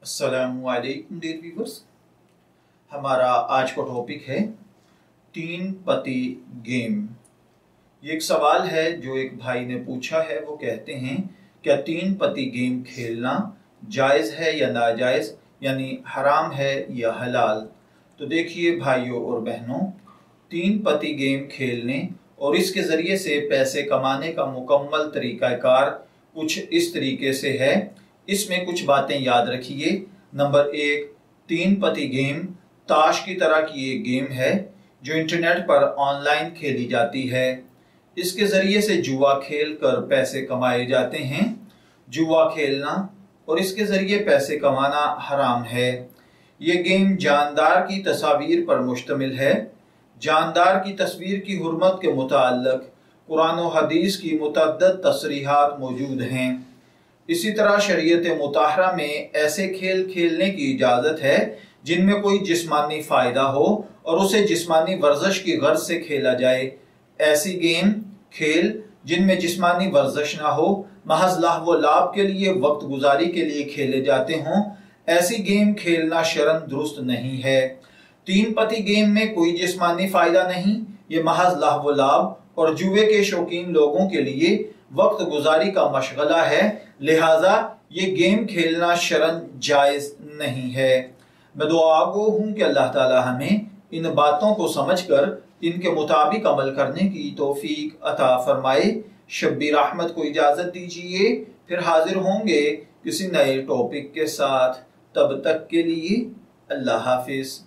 अस्सलामु अलैकुम dear viewers. हमारा आज का टॉपिक है तीन पति गेम। ये एक सवाल है जो एक भाई ने पूछा है। वो कहते हैं क्या तीन पति गेम खेलना जायज़ है या नाजायज़, यानी हराम है या हलाल। तो देखिए भाइयों और बहनों, तीन पति गेम खेलने और इसके ज़रिए से पैसे कमाने का मुकम्मल तरीक़ाकार कुछ इस तरीके से है। इसमें कुछ बातें याद रखिए। नंबर एक, तीन पति गेम ताश की तरह की एक गेम है जो इंटरनेट पर ऑनलाइन खेली जाती है। इसके ज़रिए से जुआ खेल कर पैसे कमाए जाते हैं। जुआ खेलना और इसके ज़रिए पैसे कमाना हराम है। ये गेम जानदार की तस्वीर पर मुश्तमिल है। जानदार की तस्वीर की हुर्मत के मुताल्लिक़ कुरान और हदीस की मुतअद्दिद तसरीहात मौजूद हैं। इसी तरह शरीयत मुताहरा में ऐसे खेल खेलने की इजाज़त है जिनमें कोई जिस्मानी फ़ायदा हो और उसे जिस्मानी वर्जिश की गर्ज से खेला जाए। ऐसी गेम खेल जिनमें जिस्मानी वर्जिश ना हो, महज लाहव व लाभ के लिए, वक्त गुजारी के लिए खेले जाते हों, ऐसी गेम खेलना शरन दुरुस्त नहीं है। तीन पति गेम में कोई जिस्मानी फ़ायदा नहीं, ये महज लाहव व लाभ और जुए के शौकीन लोगों के लिए वक्त गुजारी का मशगला है। लिहाजा ये गेम खेलना शरन जायज़ नहीं है। मैं दुआ गो हूँ कि अल्लाह ताला हमें इन बातों को समझकर इनके मुताबिक अमल करने की तौफीक अता फरमाए। शब्बीर अहमद को इजाज़त दीजिए, फिर हाजिर होंगे किसी नए टॉपिक के साथ। तब तक के लिए अल्लाह हाफिज़।